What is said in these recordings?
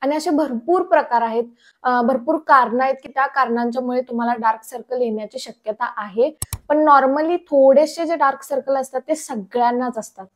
आणि असे भरपूर प्रकार आहेत, भरपूर कारणं आहेत की त्या कारणांच्यामुळे तुम्हाला डार्क सर्कल येण्याची शक्यता आहे. पण नॉर्मली थोडेसे जे डार्क सर्कल असतात ते सगळ्यांनाच असतात,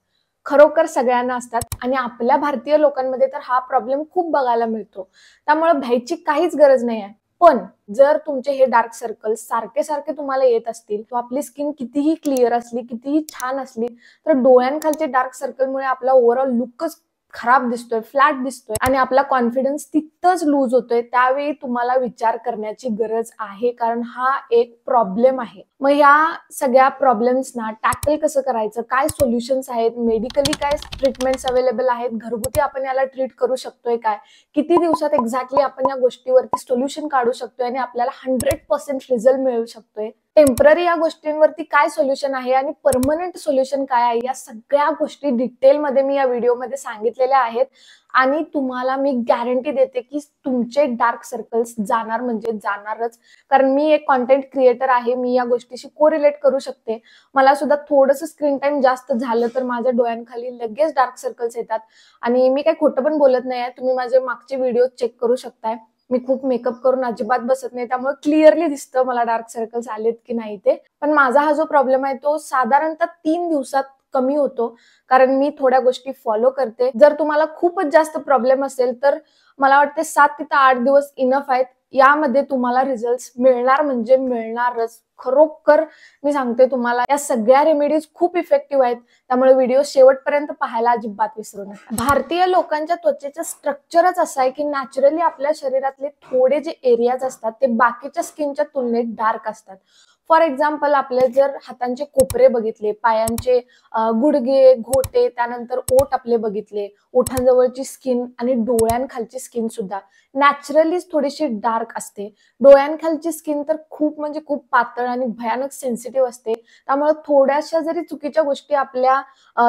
खरोखर सगळ्यांना असतात. आणि आपल्या भारतीय लोकांमध्ये तर हा प्रॉब्लेम खूप बघायला मिळतो, त्यामुळे भ्यायची काहीच गरज नाही आहे. पण जर तुमचे हे डार्क सर्कल सारखे सारखे तुम्हाला येत असतील, तर आपली स्किन कितीही क्लिअर असली, कितीही छान असली, तर डोळ्यांखालचे डार्क सर्कलमुळे आपला ओव्हरऑल लुकच खराब दिसतोय, फ्लॅट दिसतोय आणि आपला कॉन्फिडन्स तिथंच लूज होतोय. त्यावेळी तुम्हाला विचार करण्याची गरज आहे, कारण हा एक प्रॉब्लेम आहे. मग या सगळ्या प्रॉब्लेम्सना टॅकल कसं करायचं, काय सोल्युशन्स आहेत, मेडिकली काय ट्रीटमेंट्स अवेलेबल आहेत, घरगुती आपण याला ट्रीट करू शकतोय काय, किती दिवसात एक्झॅक्टली आपण या गोष्टीवरती सोल्युशन काढू शकतोय आणि आपल्याला 100% रिझल्ट मिळू शकतोय, टेम्पररी या गोष्टींवरती काय सोल्युशन आहे आणि परमनंट सोल्युशन काय आहे, या सगळ्या गोष्टी डिटेलमध्ये मी या व्हिडिओमध्ये सांगितलेल्या आहेत. आणि तुम्हाला मी गॅरंटी देते की तुमचे डार्क सर्कल्स जाणार म्हणजे जाणारच, कारण मी एक कॉन्टेंट क्रिएटर आहे. मी या गोष्टीशी कोरिलेट करू शकते. मला सुद्धा थोडंसं स्क्रीन टाइम जास्त झालं तर माझ्या डोळ्यांखाली लगेच डार्क सर्कल्स येतात. आणि मी काही खोटं पण बोलत नाही आहे, तुम्ही माझे मागचे व्हिडिओ चेक करू शकताय. मी खूप मेकअप करून अजिबात बसत नाही, त्यामुळे क्लिअरली दिसतं मला डार्क सर्कल्स आलेत की नाही ते. पण माझा हा जो प्रॉब्लेम आहे तो साधारणतः 3 दिवसात कमी होतो, कारण मी थोड्या गोष्टी फॉलो करते. जर तुम्हाला खूपच जास्त प्रॉब्लेम असेल तर मला वाटते 7 ते 8 दिवस इनफ आहेत. यामध्ये तुम्हाला रिझल्ट मिळणार म्हणजे मिळणारच. खरोखर मी सांगते तुम्हाला, या सगळ्या रेमेडीज खूप इफेक्टिव्ह आहेत, त्यामुळे व्हिडिओ शेवटपर्यंत पाहायला अजिबात विसरू नका. भारतीय लोकांच्या त्वचेचं स्ट्रक्चरच असं आहे की नॅचरली आपल्या शरीरातले थोडे जे एरियाज असतात ते बाकीच्या स्किनच्या तुलनेत डार्क असतात. फॉर एक्झाम्पल, आपले जर हातांचे कोपरे बघितले, पायांचे गुडघे, घोटे, त्यानंतर ओठ आपले बघितले, ओठांजवळची स्किन आणि डोळ्यांखालची स्किन सुद्धा नॅचरलीच थोडीशी डार्क असते. डोळ्यांखालची स्किन तर खूप म्हणजे खूप पातळ आणि भयानक सेन्सिटिव्ह असते. त्यामुळे थोड्याशा जरी चुकीच्या गोष्टी आपल्या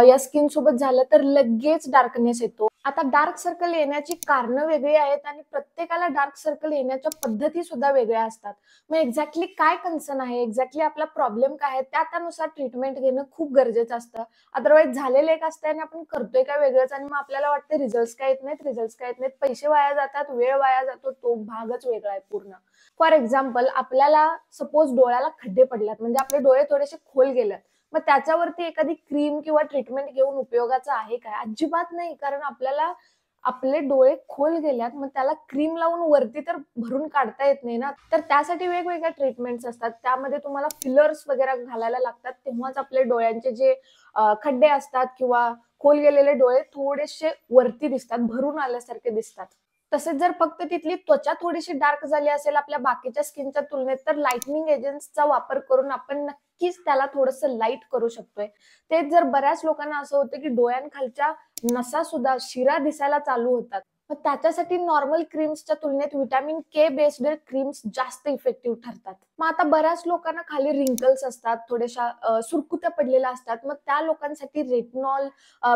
या स्किन सोबत झाल्या तर लगेच डार्कनेस येतो. आता डार्क सर्कल येण्याची कारणं वेगळी आहेत आणि प्रत्येकाला डार्क सर्कल येण्याच्या पद्धती सुद्धा वेगळ्या असतात. मग एक्झॅक्टली काय कन्सर्न आहे, एक्झॅक्टली आपला प्रॉब्लेम काय आहे, त्यानुसार ट्रीटमेंट घेणं खूप गरजेचं असतं. अदरवाईज झालेलं एक असतं आणि आपण करतोय काय वेगळंच आणि मग आपल्याला वाटतं रिझल्ट काय येत नाहीत, रिझल्ट काय येत नाहीत, पैसे वाया जातात, वेळ वाया जातो, तो भागच वेगळा आहे पूर्ण. फॉर एक्झाम्पल, आपल्याला सपोज डोळ्याला खड्डे पडल्यात, म्हणजे आपले डोळे थोडेसे खोल गेलेत, मग त्याच्यावरती एखादी क्रीम किंवा ट्रीटमेंट घेऊन उपयोगाचं आहे काय? अजिबात नाही, कारण आपल्याला आपले डोळे खोल गेल्यात, मग त्याला क्रीम लावून वरती तर भरून काढता येत नाही ना. तर त्यासाठी वेगवेगळ्या ट्रीटमेंट्स असतात, त्यामध्ये तुम्हाला फिलर्स वगैरे घालायला लागतात, तेव्हाच आपले डोळ्यांचे जे खड्डे असतात किंवा खोल गेलेले डोळे थोडेसे वरती दिसतात, भरून आल्यासारखे दिसतात. तसेच जर फक्त तिथली त्वचा थोडीशी डार्क झाली असेल आपल्या बाकीच्या स्किनच्या तुलनेत, तर लाइटनिंग एजंट्सचा वापर करून आपण नक्कीच त्याला थोडंसं लाईट करू शकतोय. तेच जर बऱ्याच लोकांना असं होतं की डोळ्यांखालच्या नसा सुद्धा शिरा दिसायला चालू होतात, मग त्याच्यासाठी नॉर्मल क्रीम्सच्या तुलनेत व्हिटॅमिन के बेस्ड क्रीम्स जास्त इफेक्टिव्ह ठरतात. मग आता बऱ्याच लोकांना खाली रिंकल्स असतात, थोड्याशा सुरकुत्या पडलेल्या असतात, मग त्या लोकांसाठी रेटिनॉल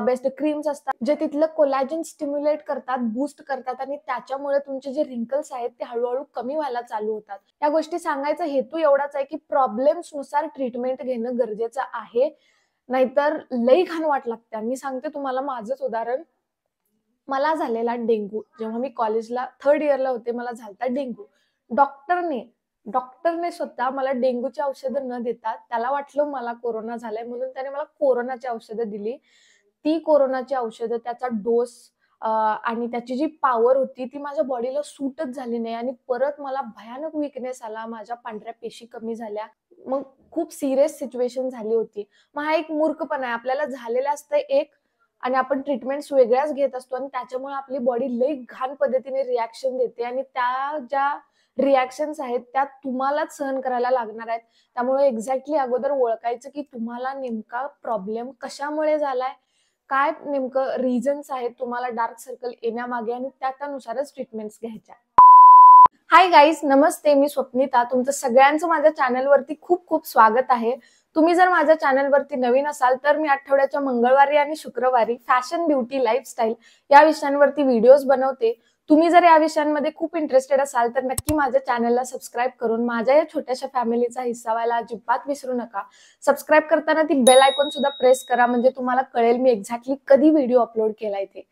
बेस्ड क्रीम्स असतात, जे तिथलं कोलॅजन स्टिम्युलेट करतात, बूस्ट करतात आणि त्याच्यामुळे तुमचे जे रिंकल्स आहेत ते हळूहळू कमी व्हायला चालू होतात. या गोष्टी सांगायचा हेतू एवढाच आहे की प्रॉब्लेम्स नुसार ट्रीटमेंट घेणं गरजेचं आहे, नाहीतर लई घाण वाट लागते. मी सांगते तुम्हाला माझंच उदाहरण, मला झालेला डेंग्यू जेव्हा मी कॉलेजला 3rd इयरला होते, मला झालता डेंग्यू. डॉक्टरने डॉक्टरने स्वतः मला डेंग्यूची औषधं न देता, त्याला वाटलं मला कोरोना झालाय म्हणून त्याने मला कोरोनाची औषधं दिली. ती कोरोनाची औषधं, त्याचा डोस आणि त्याची जी पॉवर होती ती माझ्या बॉडीला सूटच झाली नाही आणि परत मला भयानक वीकनेस आला, माझ्या पांढऱ्या पेशी कमी झाल्या. मग खूप सिरियस सिच्युएशन झाली होती. मग हा एक मूर्खपणा आहे, आपल्याला झालेलं असतं एक आणि आपण ट्रीटमेंट्स वेगळ्याच घेत असतो आणि त्याच्यामुळे आपली बॉडी लई घाण पद्धतीने रिॲक्शन देते आणि त्या ज्या रिॲक्शन्स आहेत त्या तुम्हालाच सहन करायला लागणार आहेत. त्यामुळे एक्झॅक्टली अगोदर ओळखायचं की तुम्हाला नेमका प्रॉब्लेम कशामुळे झालाय, काय नेमकं रिझन्स आहेत तुम्हाला डार्क सर्कल येण्यामागे आणि त्यानुसारच ट्रीटमेंट्स घ्यायच्या. हाय गाईज, नमस्ते. मी स्वप्निता, तुमचं सगळ्यांचं माझ्या चॅनलवरती खूप खूप स्वागत आहे. तुम्ही जर माझ्या चॅनलवरती नवीन असाल तर मी आठवड्याच्या मंगळवारी आणि शुक्रवारी फॅशन, ब्युटी, लाईफस्टाईल या विषयांवरती व्हिडिओज बनवते. तुम्ही जर या विषयांमध्ये खूप इंटरेस्टेड असाल तर नक्की माझ्या चॅनलला सबस्क्राईब करून माझ्या या छोट्याशा फॅमिलीचा हिस्सा व्हायला अजिबात विसरू नका. सबस्क्राईब करताना ती बेल आयकॉन सुद्धा प्रेस करा, म्हणजे तुम्हाला कळेल मी एक्झॅक्टली कधी व्हिडिओ अपलोड केलाय ते.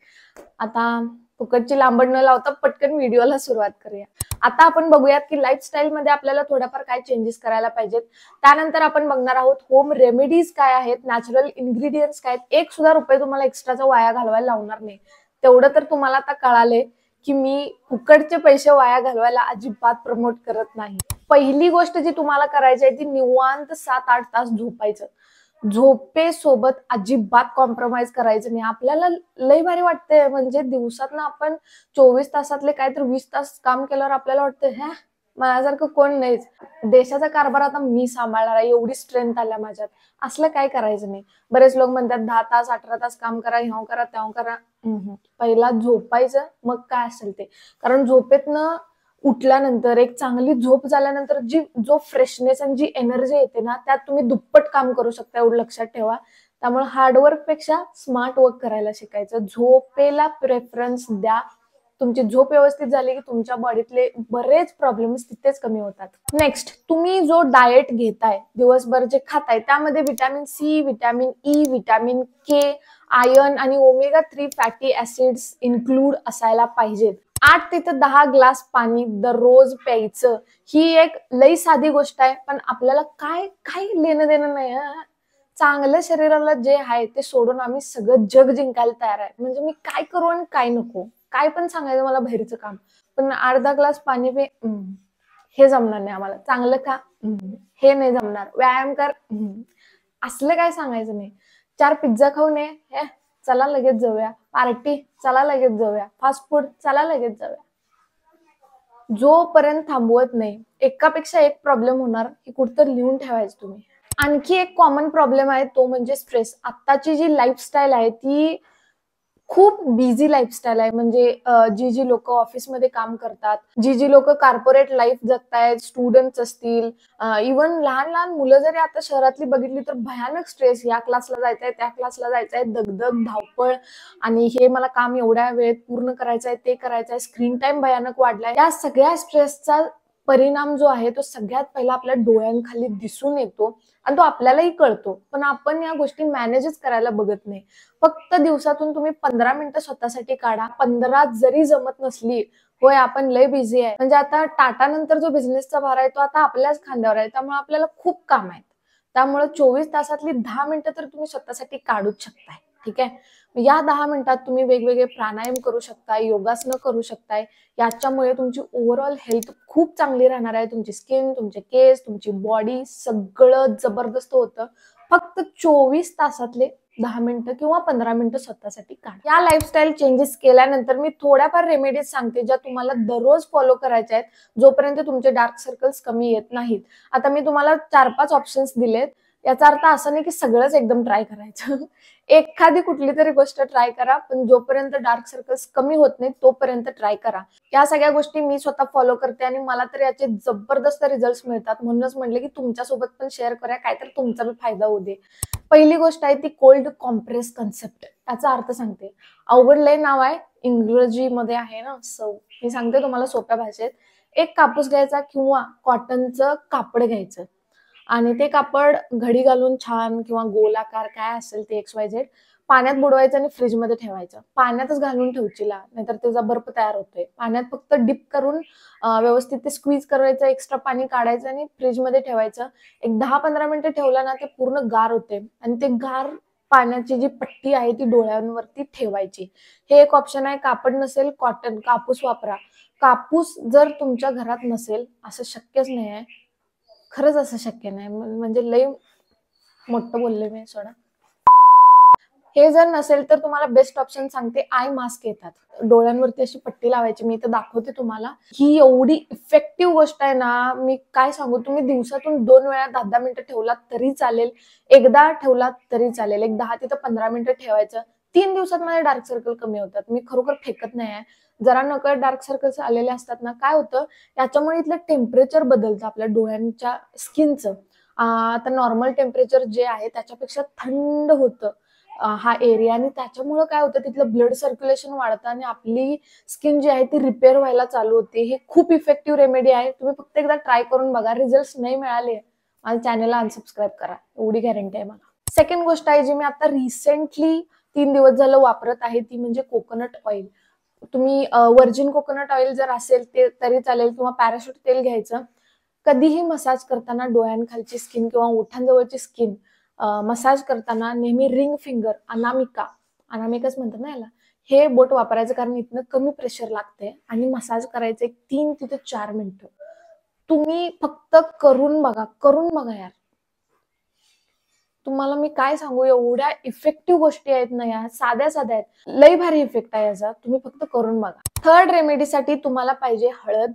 आता फुकटची लांबड न लावता पटकन व्हिडिओला सुरुवात करूया. आता आपण बघूयात की लाईफस्टाईल मध्ये आपल्याला थोड्याफार काय चेंजेस करायला पाहिजेत. त्यानंतर आपण बघणार आहोत होम रेमेडीज काय आहेत, नॅचरल इन्ग्रेडियंट्स काय आहेत. एक सुद्धा रुपये तुम्हाला एक्स्ट्राचा वाया घालवायला लावणार नाही. तेवढं तर तुम्हाला आता कळाले की मी फुकटचे पैसे वाया घालवायला अजिबात प्रमोट करत नाही. पहिली गोष्ट जी तुम्हाला करायची आहे ती निवांत 7-8 तास झोपायचं. झोपेसोबत अजिबात कॉम्प्रोमाइज करायचं नाही. आपल्याला लय भारी वाटतंय, म्हणजे दिवसातनं आपण 24 तासातले काय तर 20 तास काम केल्यावर आपल्याला वाटतं ह्या माझ्यासारखं कोण नाहीच, देशाचा कारभार आता मी सांभाळणार आहे, एवढी स्ट्रेंथ आल्या माझ्यात. असलं काय करायचं नाही. बरेच लोक म्हणतात 10 तास 18 तास काम करा, ह्याव करा त्याव करा. पहिला झोपायचं, मग काय असेल ते. कारण झोपेतनं उठल्यानंतर, एक चांगली झोप झाल्यानंतर जो फ्रेशनेस आणि जी एनर्जी येते ना, त्यात तुम्ही दुप्पट काम करू शकता, एवढं लक्षात ठेवा. त्यामुळे हार्डवर्क पेक्षा स्मार्ट वर्क करायला शिकायचं. झोपेला प्रेफरन्स द्या. तुमची झोप व्यवस्थित झाली की तुमच्या बॉडीतले बरेच प्रॉब्लेम्स तिथेच कमी होतात. नेक्स्ट, तुम्ही जो डाएट घेताय, दिवसभर जे खाताय, त्यामध्ये vitamin C, vitamin E, vitamin K, iron आणि ओमेगा 3 फॅटी ऍसिड्स इन्क्लूड असायला पाहिजेत. 8 ते 10 ग्लास पाणी दररोज प्यायचं. ही एक लई साधी गोष्ट आहे, पण आपल्याला काय लेणं देणं नाही. चांगलं शरीराला जे आहे ते सोडून आम्ही सगळं जग जिंकायला तयार आहे. म्हणजे मी काय करू आणि काय नको, काय पण सांगायचं मला बाहेरचं काम, पण अर्धा ग्लास पाणी पे, हे जमणार नाही आम्हाला. चांगलं खा, हे नाही जमणार. व्यायाम कर, असलं काय सांगायचं नाही. 4 पिझ्झा खाऊन ये, हे चला लगेच जाऊया. पार्टी, चला लगेच जाऊया. फास्ट फूड, चला लगेच जाऊया. जोपर्यंत थांबवत नाही, एकापेक्षा एक प्रॉब्लेम होणार हे कुठं लिहून ठेवायचं तुम्ही. आणखी एक कॉमन प्रॉब्लेम आहे तो म्हणजे स्ट्रेस. आत्ताची जी लाईफस्टाईल आहे ती खूप बिझी लाईफस्टाईल आहे. म्हणजे जी लोक ऑफिसमध्ये काम करतात, जी लोक कॉर्पोरेट लाईफ जगतायत, स्टुडंट्स असतील, इव्हन लहान लहान मुलं जरी आता शहरातली बघितली तर भयानक स्ट्रेस. या क्लासला जायचंय, त्या क्लासला जायचंय, दगदग, धावपळ, आणि हे मला काम एवढ्या वेळेत पूर्ण करायचंय, ते करायचंय, स्क्रीन टाइम भयानक वाढलाय. या सगळ्या स्ट्रेसचा परिणाम जो आहे तो सगळ्यात पहिला आपल्या डोळ्यांखाली दिसून येतो आणि तो आपल्यालाही कळतो, पण आपण या गोष्टी मॅनेजच करायला बघत नाही. फक्त दिवसातून तुम्ही 15 मिनिटं स्वतःसाठी काढा. 15 जरी जमत नसली, होय आपण लय बिझी आहे, म्हणजे आता टाटा नंतर जो बिझनेसचा भार आहे तो आता आपल्याच खांद्यावर आहे, त्यामुळे आपल्याला खूप काम आहेत. त्यामुळे 24 तासातली 10 मिनिटं तर तुम्ही स्वतःसाठी काढूच शकताय. ठीक आहे, या 10 मिनिटात तुम्ही वेगवेगळे प्राणायाम करू शकताय, योगासनं करू शकताय. याच्यामुळे तुमची ओव्हरऑल हेल्थ खूप चांगली राहणार आहे. तुमची स्किन, तुमचे केस, तुमची बॉडी सगळं जबरदस्त होतं. फक्त 24 तासातले 10 मिनिटं किंवा 15 मिनिटं स्वतःसाठी काढा. या लाईफस्टाईल चेंजेस केल्यानंतर मी थोड्याफार रेमेडीज सांगते ज्या तुम्हाला दररोज फॉलो करायच्या आहेत, जोपर्यंत तुमचे डार्क सर्कल्स कमी येत नाहीत. आता मी तुम्हाला 4-5 ऑप्शन्स दिलेत. याचा अर्थ असं नाही की सगळंच एकदम ट्राय करायचं. एखादी कुठली तरी गोष्ट ट्राय करा, पण जोपर्यंत डार्क सर्कल्स कमी होत नाही तोपर्यंत ट्राय करा. या सगळ्या गोष्टी मी स्वतः फॉलो करते आणि मला तर याचे जबरदस्त रिझल्ट्स मिळतात. म्हणूनच म्हटलं की तुमच्यासोबत पण शेअर करूया, काय तर तुमचा बी फायदा होऊ दे. पहिली गोष्ट आहे ती कोल्ड कॉम्प्रेस कन्सेप्ट. याचा अर्थ सांगते. अवघड लय नाव आहे, इंग्रजीमध्ये आहे ना, सौ. मी सांगते तुम्हाला सोप्या भाषेत. एक कापूस घ्यायचा किंवा कॉटनचं कापड घ्यायचं आणि ते कापड घडी घालून छान किंवा गोलाकार काय असेल ते XYZ पाण्यात बुडवायचं आणि फ्रीजमध्ये ठेवायचं. पाण्यातच घालून ठेवचीला, नाहीतर त्याचा बर्फ तयार होतोय. पाण्यात फक्त डिप करून व्यवस्थित ते स्क्वीज करायचं, एक्स्ट्रा पाणी काढायचं आणि फ्रीजमध्ये ठेवायचं. एक 10-15 मिनिटं ठेवलं ना ते पूर्ण गार होते आणि ते गार पाण्याची जी पट्टी आहे ती डोळ्यांवरती ठेवायची. हे एक ऑप्शन आहे. कापड नसेल, कॉटन, कापूस वापरा. कापूस जर तुमच्या घरात नसेल, असं शक्यच नाही आहे, खरंच असं शक्य नाही, म्हणजे लय मोठं बोलले मी, सोडा. हे जर नसेल तर तुम्हाला बेस्ट ऑप्शन सांगते, आय मास्क येतात. डोळ्यांवरती अशी पट्टी लावायची, मी तर दाखवते तुम्हाला. ही एवढी इफेक्टिव्ह गोष्ट आहे ना, मी काय सांगू. तुम्ही दिवसातून 2 वेळा 10-10 मिनिटं ठेवलात तरी चालेल, एकदा ठेवलात तरी चालेल. एक 10 ते 15 मिनिटं ठेवायचं. 3 दिवसात माझे डार्क सर्कल कमी होतात. मी खरोखर फेकत नाही आहे. जरा नकळत डार्क सर्कल्स आलेले असतात ना, काय होतं याच्यामुळे इथलं टेम्परेचर बदलतं आपल्या डोळ्यांच्या स्किनचं. आता नॉर्मल टेम्परेचर जे आहे त्याच्यापेक्षा थंड होतं हा एरिया, आणि त्याच्यामुळे काय होतं तिथलं ब्लड सर्क्युलेशन वाढतं आणि आपली स्किन जी आहे ती रिपेअर व्हायला चालू होते. हे खूप इफेक्टिव्ह रेमेडी आहे. तुम्ही फक्त एकदा ट्राय करून बघा. रिझल्ट नाही मिळाले, माझ्या चॅनलला अनसबस्क्राईब करा, एवढी गॅरंटी आहे मला. सेकंड गोष्ट आहे जी मी आता रिसेंटली 3 दिवस झालं वापरत आहे ती म्हणजे कोकोनट ऑइल. तुम्ही व्हर्जिन कोकोनट ऑइल जर असेल ते तरी चालेल, किंवा पॅराशूट तेल घ्यायचं. कधीही मसाज करताना डोळ्यांखालची स्किन किंवा ओठांजवळची स्किन मसाज करताना नेहमी रिंग फिंगर, अनामिकाच म्हणतात ना याला, हे बोट वापरायचं, कारण इथनं कमी प्रेशर लागते आणि मसाज करायचं 3 ते 4 मिनिटं. तुम्ही फक्त करून बघा यार. तुम्हाला मी काय सांगू, एवढ्या इफेक्टिव्ह गोष्टी आहेत ना या, साध्या साध्या आहेत, लई भारी इफेक्ट आहे याचा, तुम्ही फक्त करून बघा. थर्ड रेमेडीसाठी तुम्हाला पाहिजे हळद.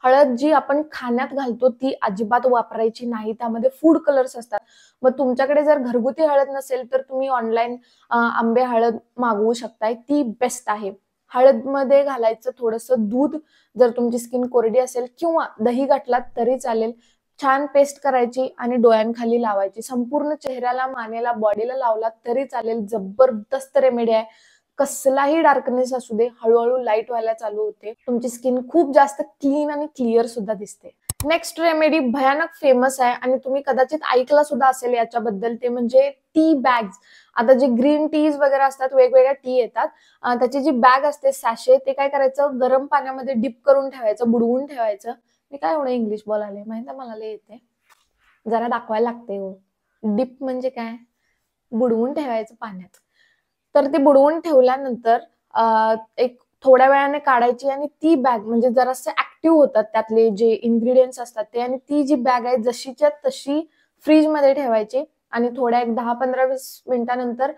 हळद जी आपण खाण्यात घालतो ती अजिबात वापरायची नाही, त्यामध्ये फूड कलर्स असतात. मग तुमच्याकडे जर घरगुती हळद नसेल तर तुम्ही ऑनलाईन आंबे हळद मागवू शकताय, ती बेस्ट आहे. हळदमध्ये घालायचं थोडंसं दूध, जर तुमची स्किन कोरडी असेल, किंवा दही घातलात तरी चालेल. छान पेस्ट करायची आणि डोळ्यांखाली लावायची. संपूर्ण चेहऱ्याला, मानेला, बॉडीला लावलात तरी चालेल. जबरदस्त रेमेडी आहे. कसलाही डार्कनेस असू दे, हळूहळू लाईट व्हायला चालू होते. तुमची स्किन खूप जास्त क्लीन आणि क्लिअर सुद्धा दिसते. नेक्स्ट रेमेडी भयानक फेमस आहे आणि तुम्ही कदाचित ऐकला सुद्धा असेल याच्याबद्दल, ते म्हणजे टी बॅग्स. आता जे ग्रीन टीज वगैरे असतात, वेगवेगळ्या टी येतात, त्याची जी बॅग असते सॅशे, ते काय करायचं, गरम पाण्यामध्ये डिप करून ठेवायचं, बुडवून ठेवायचं. मी काय एवढं इंग्लिश बोलायले, माहिती आहे मला, लय येते, जरा दाखवायला लागते हो. डिप म्हणजे काय, बुडवून ठेवायचं पाण्यात. तर ते बुडवून ठेवल्यानंतर एक थोड्या वेळाने काढायची आणि ती बॅग, म्हणजे जरासं ऍक्टिव्ह होतात त्यातले जे इन्ग्रेडियंट्स असतात ते, आणि ती जी बॅग आहे जशीच्या तशी फ्रीज मध्ये ठेवायची आणि थोड्या एक 10-15-20 मिनिटानंतर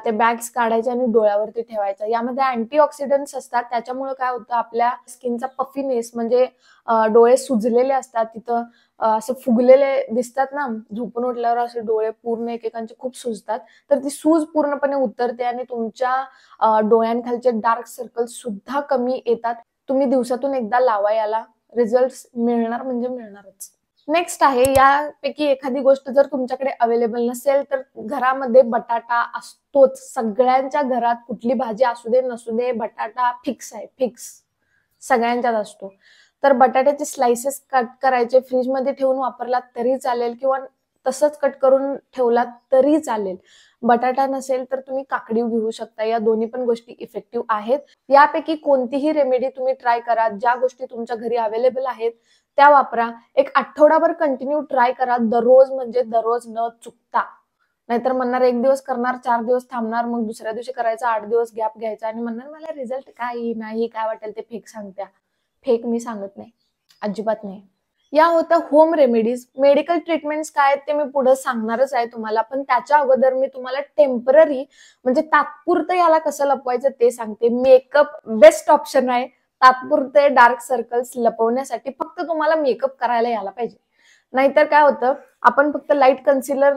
ते बॅग्स काढायचे आणि डोळ्यावरती ठेवायचं. यामध्ये अँटीऑक्सिडंट्स असतात, त्याच्यामुळे काय होतं, आपल्या स्किनचा पफीनेस, म्हणजे डोळे सुजलेले असतात, तिथं असे फुगलेले दिसतात ना, झोपून उठल्यावर असे डोळे पूर्ण एकेकांचे खूप सुजतात, तर ती सूज पूर्णपणे उतरते आणि तुमच्या डोळ्यांखालचे डार्क सर्कल सुद्धा कमी येतात. तुम्ही दिवसातून एकदा लावा याला, रिझल्ट मिळणार म्हणजे मिळणारच. नेक्स्ट आहे, यापैकी एखादी गोष्ट जर तुमच्याकडे अवेलेबल नसेल तर घरामध्ये बटाटा असतोच. सगळ्यांच्या घरात कुठली भाजी असू दे नसू दे, बटाटा फिक्स आहे, फिक्स सगळ्यांच्यात असतो. तर बटाट्याचे स्लाइसेस कट करायचे, फ्रीजमध्ये ठेवून वापरलात तरी चालेल, किंवा तसंच कट करून ठेवलात तरी चालेल. बटाटा नसेल तर तुम्ही काकडी घेऊ शकता. या दोन्ही पण गोष्टी इफेक्टिव्ह आहेत. यापैकी कोणतीही रेमेडी तुम्ही ट्राय करा, ज्या गोष्टी तुमच्या घरी अवेलेबल आहेत त्या वापरा. एक आठवडाभर कंटिन्यू ट्राय करा, दररोज म्हणजे दररोज न चुकता. नाहीतर म्हणणार 1 दिवस करणार, 4 दिवस थांबणार, मग दुसऱ्या दिवशी करायचा, 8 दिवस गॅप घ्यायचा आणि म्हणणार मला रिझल्ट काही नाही, काय वाटेल ते फेक सांगत्या. फेक मी सांगत नाही, अजिबात नाही. या होत्या होम रेमेडीज. मेडिकल ट्रीटमेंट्स काय आहेत ते मी पुढे सांगणारच आहे तुम्हाला, पण त्याच्या अगोदर मी तुम्हाला टेम्पररी म्हणजे तात्पुरतं याला कसं लपवायचं ते सांगते. मेकअप बेस्ट ऑप्शन आहे तात्पुरते डार्क सर्कल्स लपवण्यासाठी. फक्त तुम्हाला मेकअप करायला यायला पाहिजे. नाहीतर काय होतं, आपण फक्त लाईट कन्सिलर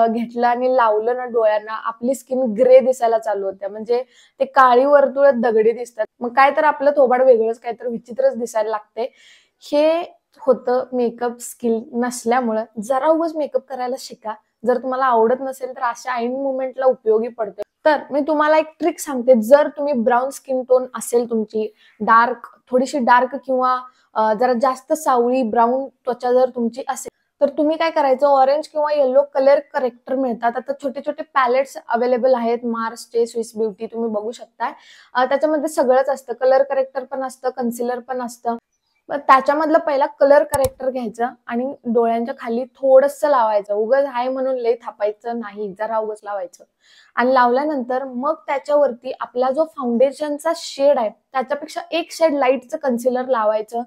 घेतलं आणि लावलं ना डोळ्यांना, आपली स्किन ग्रे दिसायला चालू होते, म्हणजे ते काळी वर्तुळ दगडी दिसतात. मग काय तर आपलं थोबाड वेगळंच, काय तर विचित्रच दिसायला लागते. हे होतं मेकअप स्किल नसल्यामुळं. जरा उगाच मेकअप करायला शिका. जर तुम्हाला आवडत नसेल तर अशा ऐन मुमेंटला उपयोगी पडते. तर मी तुम्हाला एक ट्रिक सांगते. जर तुम्ही ब्राऊन स्किन टोन असेल तुमची, डार्क, थोडीशी डार्क किंवा जरा जास्त सावळी ब्राऊन त्वचा जर तुमची असेल, तर तुम्ही काय करायचं, ऑरेंज किंवा येलो कलर करेक्टर मिळतात. आता छोटे छोटे पॅलेट्स अवेलेबल आहेत, मार्सचे, स्विस ब्युटी, तुम्ही बघू शकता. त्याच्यामध्ये सगळंच असतं, कलर करेक्टर पण असतं, कन्सिलर पण असतं. त्याच्यामधलं पहिला कलर करेक्टर घ्यायचं आणि डोळ्यांच्या खाली थोडंसं लावायचं. उगाच हाय म्हणून लय थापायचं नाही, जरा उगाच लावायचं. आणि लावल्यानंतर मग त्याच्यावरती आपला जो फाउंडेशनचा शेड आहे त्याच्यापेक्षा एक शेड लाईटचं कन्सिलर लावायचं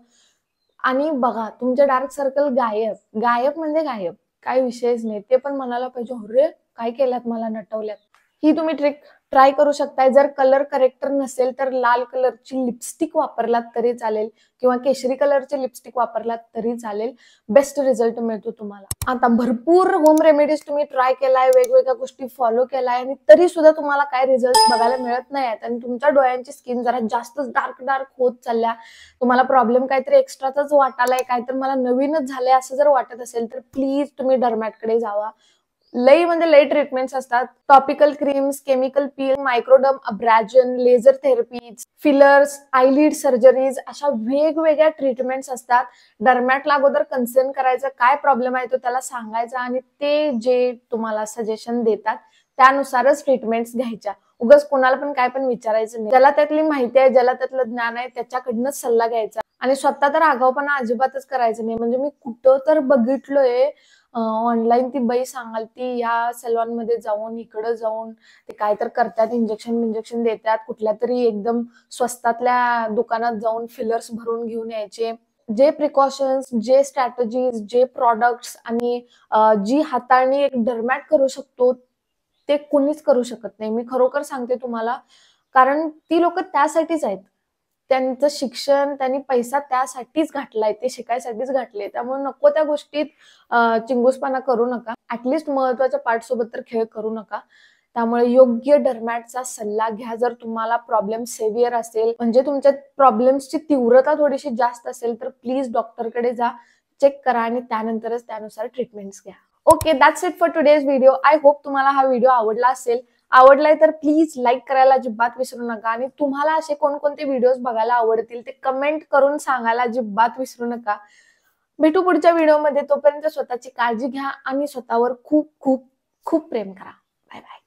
आणि बघा तुमचे डार्क सर्कल गायब. गायब म्हणजे गायब, काही विषयच नाही. ते पण म्हणायला पाहिजे, अरे काय केल्यात, मला नटवल्यात. ही तुम्ही ट्रिक ट्राय करू शकताय. जर कलर करेक्टर नसेल तर लाल कलरची लिपस्टिक वापरलात तरी चालेल, किंवा केशरी कलरचे लिपस्टिक वापरलात तरी चालेल. बेस्ट रिझल्ट मिळतो तुम्हाला. आता भरपूर होम रेमेडीज तुम्ही ट्राय केलाय, वेगवेगळ्या गोष्टी फॉलो केलाय, आणि तरी सुद्धा तुम्हाला काय रिझल्ट बघायला मिळत नाही आहेत, आणि तुमच्या डोळ्यांची स्किन जरा जास्तच डार्क डार्क होत चालल्या, तुम्हाला प्रॉब्लेम काहीतरी एक्स्ट्राचाच वाटालाय, काहीतरी मला नवीनच झालंय असं जर वाटत असेल तर प्लीज तुम्ही डर्मॅटकडे जावा. लई म्हणजे लई ट्रीटमेंट्स असतात. Topical creams, chemical peel, microdermabrasion, laser therapies, fillers, eyelid surgeries, अशा वेगवेगळ्या ट्रीटमेंट्स असतात. डर्मॅटला अगोदर कन्सर्न करायचं, काय प्रॉब्लेम आहे तो त्याला सांगायचा, आणि ते जे तुम्हाला सजेशन देतात त्यानुसारच ट्रीटमेंट्स घ्यायच्या. उगाच कोणाला पण काय पण विचारायचं नाही. ज्याला त्यातली माहिती आहे, ज्याला त्यातलं ज्ञान आहे, त्याच्याकडनंच सल्ला घ्यायचा आणि स्वतः तर आगाऊपणा अजिबातच करायचं नाही. म्हणजे मी कुठं तर बघितलोय ऑनलाईन ती बाई सांगाल ती या सलॉन मध्ये जाऊन इकडं जाऊन ते काय तर करतात, इंजेक्शन देतात, कुठल्या तरी एकदम स्वस्तातल्या दुकानात जाऊन फिलर्स भरून घेऊन यायचे. जे प्रिकॉशन्स, जे स्ट्रॅटेजीज, जे प्रॉडक्ट्स आणि जी हाताळणी एक डर्मॅट करू शकतो ते कुणीच करू शकत नाही. मी खरोखर सांगते तुम्हाला, कारण ती लोक त्यासाठीच आहेत. त्यांचं शिक्षण, त्यांनी पैसा त्यासाठीच घातलाय, ते शिकायसाठीच घातले. त्यामुळे नको त्या गोष्टीत चिंगूसपणा करू नका. ऍटलिस्ट महत्वाच्या पार्ट सोबत तर खेळ करू नका. त्यामुळे योग्य डर्मॅटचा सल्ला घ्या. जर तुम्हाला प्रॉब्लेम सेव्हिअर असेल, म्हणजे तुमच्या प्रॉब्लेम्सची तीव्रता थोडीशी जास्त असेल, तर प्लीज डॉक्टरकडे जा, चेक करा आणि त्यानंतरच त्यानुसार ट्रीटमेंट्स घ्या. Okay, that's it for today's video. I hope तुम्हाला हा व्हिडिओ आवडला असेल. आवडलाय तर प्लीज लाईक करायला अजिबात विसरू नका आणि तुम्हाला असे कोणकोणते व्हिडिओज बघायला आवडतील ते कमेंट करून सांगायला अजिबात विसरू नका. भेटू पुढच्या व्हिडिओमध्ये. तोपर्यंत स्वतःची काळजी घ्या आणि स्वतःवर खूप खूप खूप प्रेम करा. Bye bye.